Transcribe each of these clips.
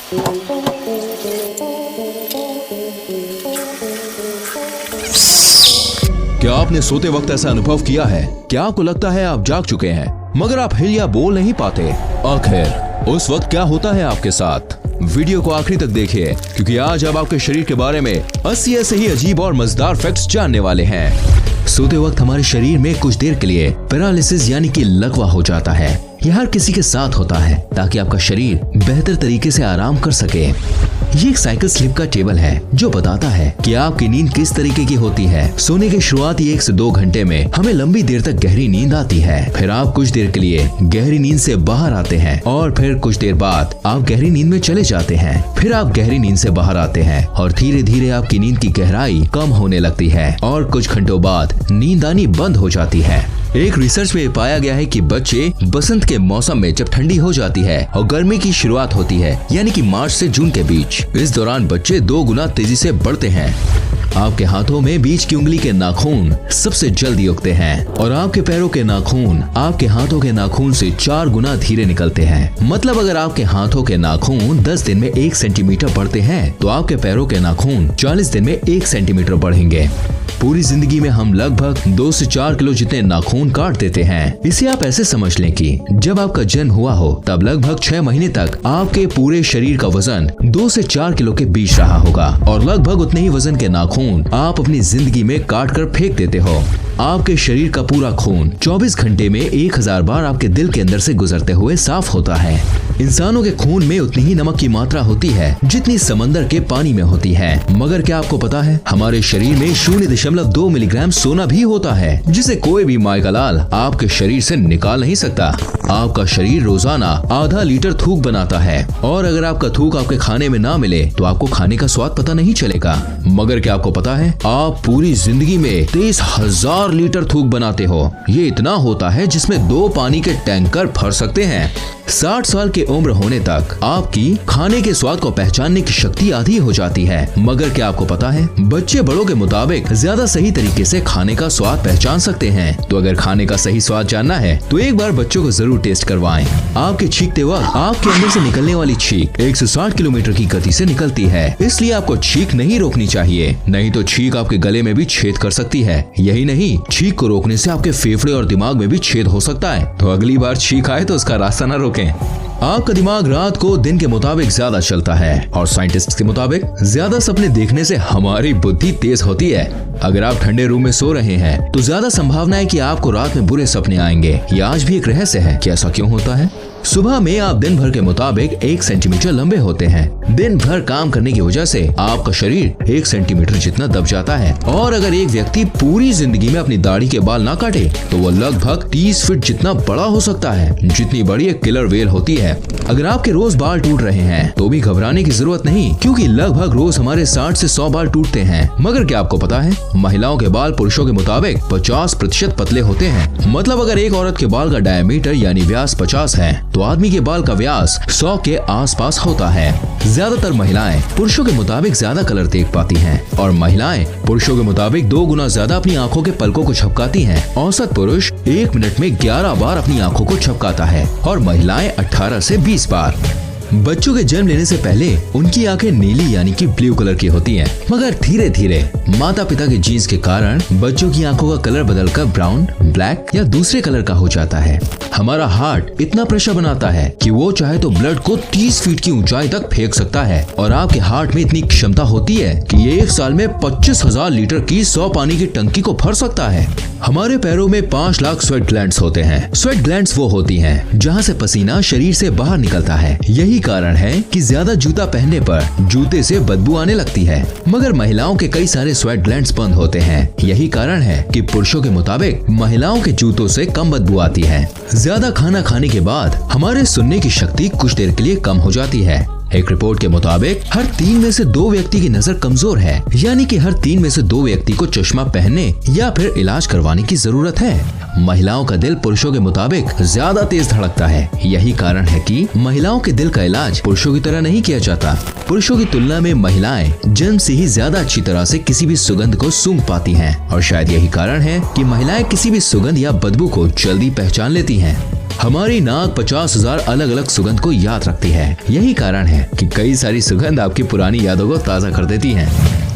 क्या आपने सोते वक्त ऐसा अनुभव किया है? क्या आपको लगता है आप जाग चुके हैं मगर आप हिल या बोल नहीं पाते? आखिर उस वक्त क्या होता है आपके साथ? वीडियो को आखिरी तक देखिए, क्योंकि आज आप आपके शरीर के बारे में 80 ऐसे ही अजीब और मजेदार फैक्ट्स जानने वाले हैं। सोते वक्त हमारे शरीर में कुछ देर के लिए पैरालिसिस यानी कि लकवा हो जाता है। यह हर किसी के साथ होता है ताकि आपका शरीर बेहतर तरीके से आराम कर सके। ये एक साइकिल स्लिप का टेबल है जो बताता है कि आपकी नींद किस तरीके की होती है। सोने के शुरुआती 1 से 2 घंटे में हमें लंबी देर तक गहरी नींद आती है। फिर आप कुछ देर के लिए गहरी नींद से बाहर आते हैं और फिर कुछ देर बाद आप गहरी नींद में चले जाते हैं। फिर आप गहरी नींद से बाहर आते हैं और धीरे धीरे आपकी नींद की गहराई कम होने लगती है और कुछ घंटों बाद नींद आनी बंद हो जाती है। एक रिसर्च में पाया गया है कि बच्चे बसंत के मौसम में जब ठंडी हो जाती है और गर्मी की शुरुआत होती है यानी कि मार्च से जून के बीच, इस दौरान बच्चे 2 गुना तेजी से बढ़ते हैं। आपके हाथों में बीच की उंगली के नाखून सबसे जल्दी उगते हैं और आपके पैरों के नाखून आपके हाथों के नाखून से 4 गुना धीरे निकलते हैं। मतलब अगर आपके हाथों के नाखून 10 दिन में 1 सेंटीमीटर बढ़ते हैं तो आपके पैरों के नाखून 40 दिन में 1 सेंटीमीटर बढ़ेंगे। पूरी जिंदगी में हम लगभग 2 से 4 किलो जितने नाखून काट देते हैं। इसे आप ऐसे समझ लें कि जब आपका जन्म हुआ हो तब लगभग 6 महीने तक आपके पूरे शरीर का वजन 2 से 4 किलो के बीच रहा होगा और लगभग उतने ही वजन के नाखून आप अपनी जिंदगी में काट कर फेंक देते हो। आपके शरीर का पूरा खून 24 घंटे में 1000 बार आपके दिल के अंदर से गुजरते हुए साफ होता है। इंसानों के खून में उतनी ही नमक की मात्रा होती है जितनी समंदर के पानी में होती है। मगर क्या आपको पता है हमारे शरीर में 0.2 मिलीग्राम सोना भी होता है जिसे कोई भी माय का लाल आपके शरीर से निकाल नहीं सकता। आपका शरीर रोजाना आधा लीटर थूक बनाता है और अगर आपका थूक आपके खाने में ना मिले तो आपको खाने का स्वाद पता नहीं चलेगा। मगर क्या आपको पता है आप पूरी जिंदगी में 23,000 लीटर थूक बनाते हो। ये इतना होता है जिसमें 2 पानी के टैंकर भर सकते हैं। 60 साल की उम्र होने तक आपकी खाने के स्वाद को पहचानने की शक्ति आधी हो जाती है। मगर क्या आपको पता है बच्चे बड़ों के मुताबिक ज्यादा सही तरीके से खाने का स्वाद पहचान सकते हैं। तो अगर खाने का सही स्वाद जानना है तो एक बार बच्चों को जरूर टेस्ट करवाएं। आपके छींकते वक्त आपके अंदर से निकलने वाली छींक 160 किलोमीटर की गति से निकलती है, इसलिए आपको छींक नहीं रोकनी चाहिए, नहीं तो छींक आपके गले में भी छेद कर सकती है। यही नहीं, छींक को रोकने से आपके फेफड़े और दिमाग में भी छेद हो सकता है। तो अगली बार छींक आए तो उसका रास्ता न रोकें। आपका दिमाग रात को दिन के मुताबिक ज्यादा चलता है और साइंटिस्ट के मुताबिक ज्यादा सपने देखने से हमारी बुद्धि तेज होती है। अगर आप ठंडे रूम में सो रहे हैं तो ज्यादा संभावना है कि आपको रात में बुरे सपने आएंगे। ये आज भी एक रहस्य है कि ऐसा क्यों होता है। सुबह में आप दिन भर के मुताबिक 1 सेंटीमीटर लंबे होते हैं। दिन भर काम करने की वजह से आपका शरीर 1 सेंटीमीटर जितना दब जाता है और अगर एक व्यक्ति पूरी जिंदगी में अपनी दाढ़ी के बाल ना काटे तो वो लगभग 30 फीट जितना बड़ा हो सकता है, जितनी बड़ी एक किलर वेल होती है। अगर आपके रोज बाल टूट रहे हैं तो भी घबराने की जरूरत नहीं, क्योंकि लगभग रोज हमारे 60 से 100 बाल टूटते हैं। मगर क्या आपको पता है महिलाओं के बाल पुरुषों के मुताबिक 50% पतले होते हैं। मतलब अगर एक औरत के बाल का डायमीटर यानी व्यास 50 है तो आदमी के बाल का व्यास 100 के आसपास होता है। ज्यादातर महिलाएं पुरुषों के मुताबिक ज्यादा कलर देख पाती हैं और महिलाएं पुरुषों के मुताबिक 2 गुना ज्यादा अपनी आंखों के पलकों को झपकाती हैं। औसत पुरुष 1 मिनट में 11 बार अपनी आंखों को झपकाता है और महिलाएं 18 से 20 बार। बच्चों के जन्म लेने से पहले उनकी आंखें नीली यानी कि ब्लू कलर की होती हैं, मगर धीरे धीरे माता पिता के जीन्स के कारण बच्चों की आंखों का कलर बदलकर ब्राउन, ब्लैक या दूसरे कलर का हो जाता है। हमारा हार्ट इतना प्रेशर बनाता है कि वो चाहे तो ब्लड को 30 फीट की ऊंचाई तक फेंक सकता है और आपके हार्ट में इतनी क्षमता होती है कि ये 1 साल में 25,000 लीटर की 100 पानी की टंकी को भर सकता है। हमारे पैरों में 5 लाख स्वेट ग्लैंड्स होते हैं। स्वेट ग्लैंड्स वो होती हैं जहाँ से पसीना शरीर से बाहर निकलता है। यही कारण है कि ज्यादा जूता पहनने पर जूते से बदबू आने लगती है। मगर महिलाओं के कई सारे स्वेट ग्लैंड्स बंद होते हैं। यही कारण है कि पुरुषों के मुताबिक महिलाओं के जूतों से कम बदबू आती है। ज्यादा खाना खाने के बाद हमारे सुनने की शक्ति कुछ देर के लिए कम हो जाती है। एक रिपोर्ट के मुताबिक हर 3 में से 2 व्यक्ति की नजर कमजोर है, यानी कि हर 3 में से 2 व्यक्ति को चश्मा पहनने या फिर इलाज करवाने की जरूरत है। महिलाओं का दिल पुरुषों के मुताबिक ज्यादा तेज धड़कता है। यही कारण है कि महिलाओं के दिल का इलाज पुरुषों की तरह नहीं किया जाता। पुरुषों की तुलना में महिलाएं जन्म से ही ज्यादा अच्छी तरह से किसी भी सुगंध को सूंघ पाती हैं और शायद यही कारण है कि महिलाएं किसी भी सुगंध या बदबू को जल्दी पहचान लेती हैं। हमारी नाक 50,000 अलग अलग सुगंध को याद रखती है। यही कारण है कि कई सारी सुगंध आपकी पुरानी यादों को ताज़ा कर देती हैं।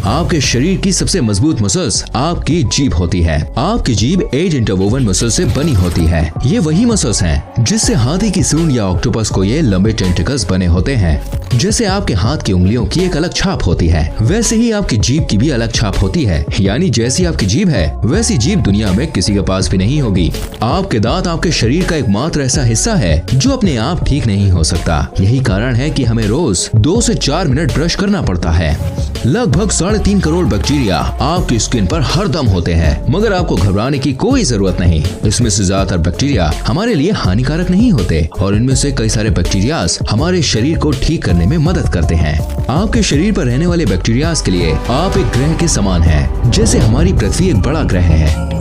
आपके शरीर की सबसे मजबूत मसल्स आपकी जीभ होती है। आपकी जीभ एज इंटरवोवन मसल से बनी होती है। ये वही मसल्स हैं जिससे हाथी की सूंड या ऑक्टोपस को ये लंबे टेंटिकल्स बने होते हैं। जैसे आपके हाथ की उंगलियों की एक अलग छाप होती है, वैसे ही आपकी जीभ की भी अलग छाप होती है। यानी जैसी आपकी जीभ है वैसी जीभ दुनिया में किसी के पास भी नहीं होगी। आपके दांत आपके शरीर का एकमात्र ऐसा हिस्सा है जो अपने आप ठीक नहीं हो सकता। यही कारण है कि हमें रोज 2 से 4 मिनट ब्रश करना पड़ता है। लगभग 3.5 करोड़ बैक्टीरिया आपकी स्किन पर हरदम होते हैं, मगर आपको घबराने की कोई जरूरत नहीं। इसमें से ज्यादातर बैक्टीरिया हमारे लिए हानिकारक नहीं होते और इनमें से कई सारे बैक्टीरिया हमारे शरीर को ठीक करने में मदद करते हैं। आपके शरीर पर रहने वाले बैक्टीरिया के लिए आप एक ग्रह के समान हैं। जैसे हमारी पृथ्वी एक बड़ा ग्रह है,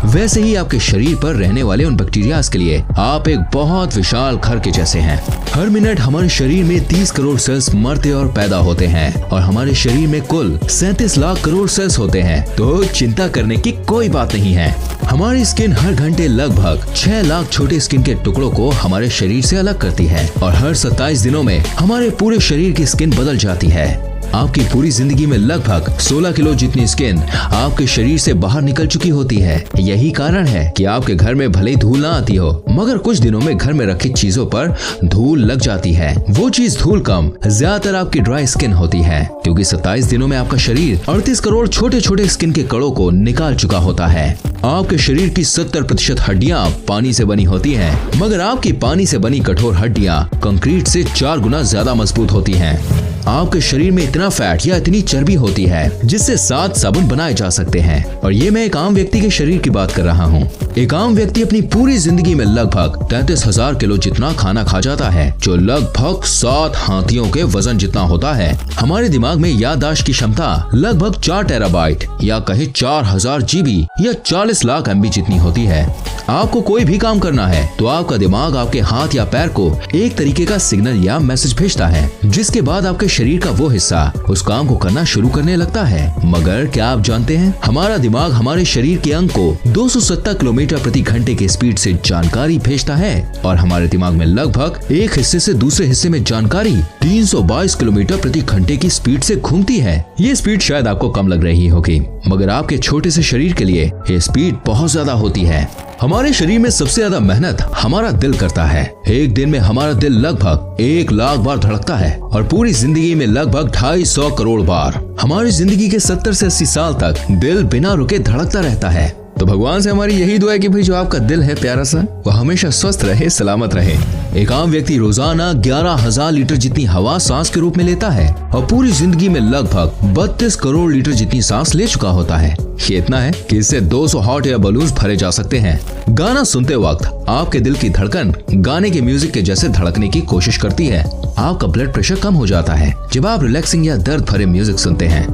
वैसे ही आपके शरीर पर रहने वाले उन बैक्टीरिया के लिए आप एक बहुत विशाल घर के जैसे हैं। हर मिनट हमारे शरीर में 30 करोड़ सेल्स मरते और पैदा होते हैं और हमारे शरीर में कुल 37 लाख करोड़ सेल्स होते हैं। तो चिंता करने की कोई बात नहीं है। हमारी स्किन हर घंटे लगभग 6 लाख छोटे स्किन के टुकड़ों को हमारे शरीर से अलग करती है और हर 27 दिनों में हमारे पूरे शरीर की स्किन बदल जाती है। आपकी पूरी जिंदगी में लगभग 16 किलो जितनी स्किन आपके शरीर से बाहर निकल चुकी होती है। यही कारण है कि आपके घर में भले धूल ना आती हो, मगर कुछ दिनों में घर में रखी चीजों पर धूल लग जाती है। वो चीज धूल कम ज्यादातर आपकी ड्राई स्किन होती है, क्योंकि 27 दिनों में आपका शरीर 38 करोड़ छोटे छोटे स्किन के कणों को निकाल चुका होता है। आपके शरीर की 70% हड्डियां पानी से बनी होती हैं, मगर आपकी पानी से बनी कठोर हड्डियां कंक्रीट से 4 गुना ज्यादा मजबूत होती हैं। आपके शरीर में इतना फैट या इतनी चर्बी होती है जिससे 7 साबुन बनाए जा सकते हैं। और ये मैं एक आम व्यक्ति के शरीर की बात कर रहा हूँ। एक आम व्यक्ति अपनी पूरी जिंदगी में लगभग 33,000 किलो जितना खाना खा जाता है, जो लगभग 7 हाथियों के वजन जितना होता है। हमारे दिमाग में याददाश्त की क्षमता लगभग 4 टेराबाइट या कहे 4000 जीबी या 40 लाख MB जितनी होती है। आपको कोई भी काम करना है तो आपका दिमाग आपके हाथ या पैर को एक तरीके का सिग्नल या मैसेज भेजता है, जिसके बाद आपके शरीर का वो हिस्सा उस काम को करना शुरू करने लगता है। मगर क्या आप जानते हैं, हमारा दिमाग हमारे शरीर के अंग को 270 किलोमीटर प्रति घंटे की स्पीड से जानकारी भेजता है और हमारे दिमाग में लगभग एक हिस्से से दूसरे हिस्से में जानकारी 322 किलोमीटर प्रति घंटे की स्पीड से घूमती है। ये स्पीड शायद आपको कम लग रही होगी, मगर आपके छोटे से शरीर के लिए ये स्पीड बहुत ज्यादा होती है। हमारे शरीर में सबसे ज्यादा मेहनत हमारा दिल करता है। एक दिन में हमारा दिल लगभग 1 लाख बार धड़कता है और पूरी जिंदगी में लगभग 250 करोड़ बार। हमारी जिंदगी के 70 से 80 साल तक दिल बिना रुके धड़कता रहता है। तो भगवान से हमारी यही दुआ है कि भाई जो आपका दिल है प्यारा सा, वो हमेशा स्वस्थ रहे, सलामत रहे। एक आम व्यक्ति रोजाना 11,000 लीटर जितनी हवा सांस के रूप में लेता है और पूरी जिंदगी में लगभग 32 करोड़ लीटर जितनी सांस ले चुका होता है। ये इतना है कि इससे 200 हॉट एयर बलून्स भरे जा सकते हैं। गाना सुनते वक्त आपके दिल की धड़कन गाने के म्यूजिक के जैसे धड़कने की कोशिश करती है। आपका ब्लड प्रेशर कम हो जाता है जब आप रिलैक्सिंग या दर्द भरे म्यूजिक सुनते हैं।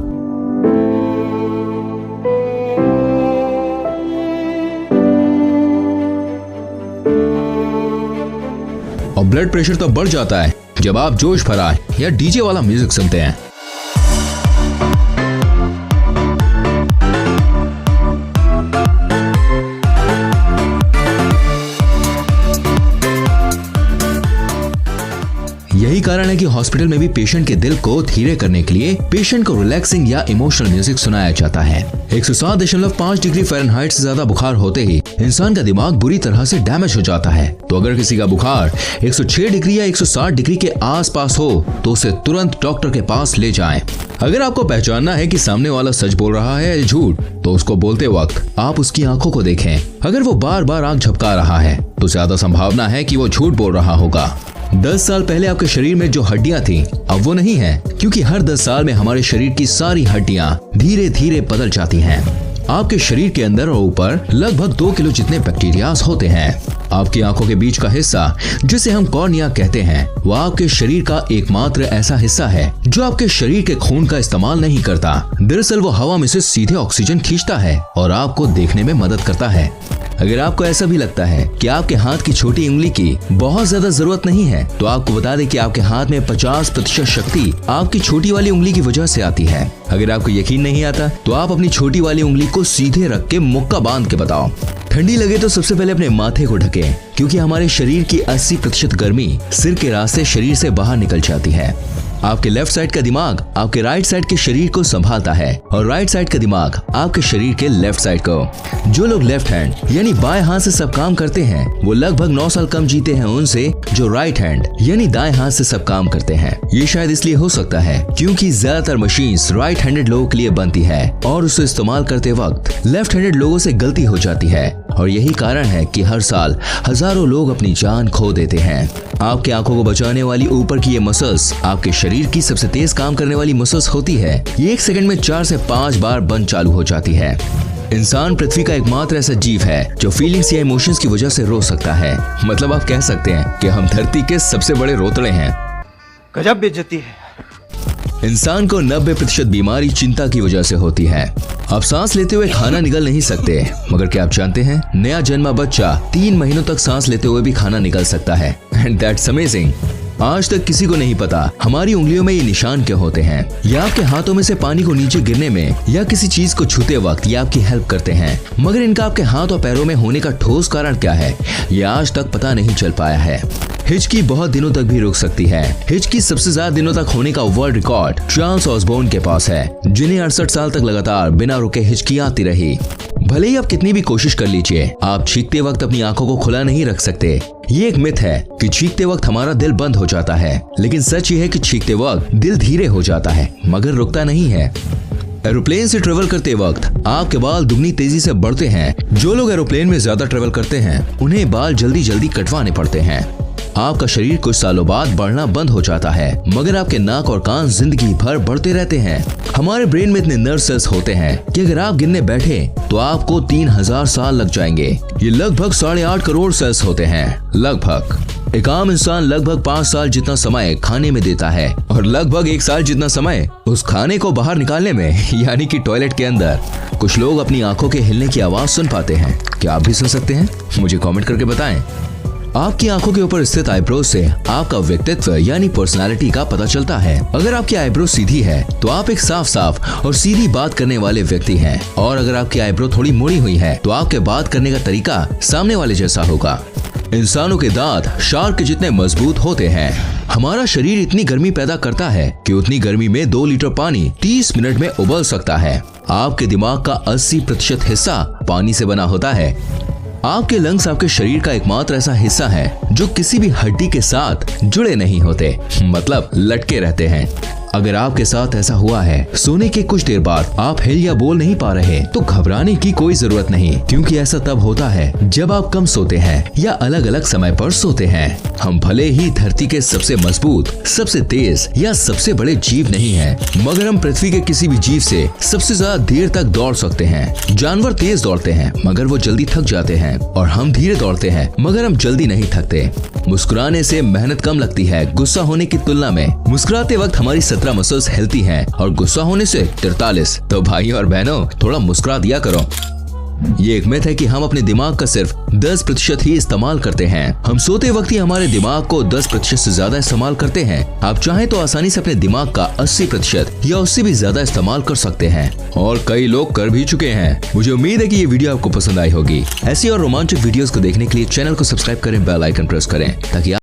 और ब्लड प्रेशर तो बढ़ जाता है जब आप जोश भरा या डीजे वाला म्यूजिक सुनते हैं। यही कारण है कि हॉस्पिटल में भी पेशेंट के दिल को धीरे करने के लिए पेशेंट को रिलैक्सिंग या इमोशनल म्यूजिक सुनाया जाता है। 107.5 डिग्री फ़ारेनहाइट से ज्यादा बुखार होते ही इंसान का दिमाग बुरी तरह से डैमेज हो जाता है। तो अगर किसी का बुखार 106 डिग्री या 160 डिग्री के आसपास हो तो उसे तुरंत डॉक्टर के पास ले जाएं। अगर आपको पहचानना है कि सामने वाला सच बोल रहा है या झूठ, तो उसको बोलते वक्त आप उसकी आंखों को देखें। अगर वो बार बार आंख झपका रहा है तो ज्यादा संभावना है कि वो झूठ बोल रहा होगा। 10 साल पहले आपके शरीर में जो हड्डियां थी अब वो नहीं है, क्योंकि हर 10 साल में हमारे शरीर की सारी हड्डियां धीरे धीरे बदल जाती हैं। आपके शरीर के अंदर और ऊपर लगभग 2 किलो जितने बैक्टीरियाज होते हैं। आपकी आंखों के बीच का हिस्सा, जिसे हम कॉर्निया कहते हैं, वह आपके शरीर का एकमात्र ऐसा हिस्सा है जो आपके शरीर के खून का इस्तेमाल नहीं करता। दरअसल वो हवा में से सीधे ऑक्सीजन खींचता है और आपको देखने में मदद करता है। अगर आपको ऐसा भी लगता है कि आपके हाथ की छोटी उंगली की बहुत ज्यादा जरूरत नहीं है, तो आपको बता दें कि आपके हाथ में 50% शक्ति आपकी छोटी वाली उंगली की वजह से आती है। अगर आपको यकीन नहीं आता तो आप अपनी छोटी वाली उंगली को सीधे रख के मुक्का बांध के बताओ। ठंडी लगे तो सबसे पहले अपने माथे को ढकें, क्योंकि हमारे शरीर की 80% गर्मी सिर के रास्ते शरीर से बाहर निकल जाती है। आपके लेफ्ट साइड का दिमाग आपके राइट साइड के शरीर को संभालता है और राइट साइड का दिमाग आपके शरीर के लेफ्ट साइड को। जो लोग लेफ्ट हैंड यानी बाएं हाथ से सब काम करते हैं वो लगभग 9 साल कम जीते हैं उनसे जो राइट हैंड यानी दाएं हाथ से सब काम करते हैं। ये शायद इसलिए हो सकता है क्योंकि ज्यादातर मशीन्स राइट हैंडेड लोगों के लिए बनती है और उसे इस्तेमाल करते वक्त लेफ्ट हैंडेड लोगों से गलती हो जाती है, और यही कारण है कि हर साल हजारों लोग अपनी जान खो देते हैं। आपकी आंखों को बचाने वाली ऊपर की ये मसल्स आपके शरीर की सबसे तेज काम करने वाली मसल्स होती है। ये 1 सेकंड में 4 से 5 बार बंद चालू हो जाती है। इंसान पृथ्वी का एकमात्र ऐसा जीव है जो फीलिंग्स या इमोशंस की वजह से रो सकता है। मतलब आप कह सकते हैं कि हम धरती के सबसे बड़े रोतड़े हैं। गजब बेइज्जती है। इंसान को 90% बीमारी चिंता की वजह से होती है। आप सांस लेते हुए खाना निगल नहीं सकते, मगर क्या आप जानते हैं नया जन्मा बच्चा 3 महीनों तक सांस लेते हुए भी खाना निगल सकता है। And that's amazing. आज तक किसी को नहीं पता हमारी उंगलियों में ये निशान क्या होते हैं। या आपके हाथों में से पानी को नीचे गिरने में या किसी चीज को छूते वक्त ये आपकी हेल्प करते हैं, मगर इनका आपके हाथ और पैरों में होने का ठोस कारण क्या है ये आज तक पता नहीं चल पाया है। हिचकी बहुत दिनों तक भी रुक सकती है। हिचकी सबसे ज्यादा दिनों तक होने का वर्ल्ड रिकॉर्ड चार्ल्स ऑसबोर्न के पास है, जिन्हें 68 साल तक लगातार बिना रुके हिचकी आती रही। भले ही आप कितनी भी कोशिश कर लीजिए, आप चीखते वक्त अपनी आंखों को खुला नहीं रख सकते। ये एक मिथ है कि चीखते वक्त हमारा दिल बंद हो जाता है, लेकिन सच ये है कि चीखते वक्त दिल धीरे हो जाता है मगर रुकता नहीं है। एरोप्लेन से ट्रेवल करते वक्त आपके बाल दुगनी तेजी से बढ़ते हैं। जो लोग एरोप्लेन में ज्यादा ट्रेवल करते हैं उन्हें बाल जल्दी जल्दी कटवाने पड़ते हैं। आपका शरीर कुछ सालों बाद बढ़ना बंद हो जाता है, मगर आपके नाक और कान जिंदगी भर बढ़ते रहते हैं। हमारे ब्रेन में इतने नर्व सेल्स होते हैं कि अगर आप गिनने बैठे तो आपको 3000 साल लग जाएंगे। ये लगभग 8.5 करोड़ सेल्स होते हैं। लगभग एक आम इंसान लगभग 5 साल जितना समय खाने में देता है और लगभग 1 साल जितना समय उस खाने को बाहर निकालने में, यानी कि टॉयलेट के अंदर। कुछ लोग अपनी आंखों के हिलने की आवाज सुन पाते हैं। क्या आप भी सुन सकते हैं? मुझे कमेंट करके बताएं। आपकी आंखों के ऊपर स्थित आईब्रो से आपका व्यक्तित्व यानी पर्सनालिटी का पता चलता है। अगर आपकी आईब्रो सीधी है तो आप एक साफ साफ और सीधी बात करने वाले व्यक्ति हैं, और अगर आपकी आईब्रो थोड़ी मुड़ी हुई है तो आपके बात करने का तरीका सामने वाले जैसा होगा। इंसानों के दांत शार्क के जितने मजबूत होते हैं। हमारा शरीर इतनी गर्मी पैदा करता है कि उतनी गर्मी में 2 लीटर पानी 30 मिनट में उबल सकता है। आपके दिमाग का 80% हिस्सा पानी से बना होता है। आपके लंग्स आपके शरीर का एकमात्र ऐसा हिस्सा है जो किसी भी हड्डी के साथ जुड़े नहीं होते, मतलब लटके रहते हैं। अगर आपके साथ ऐसा हुआ है, सोने के कुछ देर बाद आप हिल या बोल नहीं पा रहे, तो घबराने की कोई जरूरत नहीं, क्योंकि ऐसा तब होता है जब आप कम सोते हैं या अलग अलग समय पर सोते हैं। हम भले ही धरती के सबसे मजबूत, सबसे तेज या सबसे बड़े जीव नहीं हैं, मगर हम पृथ्वी के किसी भी जीव से सबसे ज्यादा देर तक दौड़ सकते हैं। जानवर तेज दौड़ते हैं मगर वो जल्दी थक जाते हैं, और हम धीरे दौड़ते हैं मगर हम जल्दी नहीं थकते। मुस्कुराने से मेहनत कम लगती है गुस्सा होने की तुलना में। मुस्कुराते वक्त हमारी 17 मसल्स हिलती हैं और गुस्सा होने से 43। तो भाइयों और बहनों, थोड़ा मुस्कुरा दिया करो। ये एक मिथ है कि हम अपने दिमाग का सिर्फ 10% ही इस्तेमाल करते हैं। हम सोते वक्त ही हमारे दिमाग को 10% से ज्यादा इस्तेमाल करते हैं। आप चाहें तो आसानी से अपने दिमाग का 80% या उससे भी ज्यादा इस्तेमाल कर सकते हैं, और कई लोग कर भी चुके हैं। मुझे उम्मीद है कि ये वीडियो आपको पसंद आई होगी। ऐसी और रोमांचक वीडियोस को देखने के लिए चैनल को सब्सक्राइब करें, बेल आइकन प्रेस करें, ताकि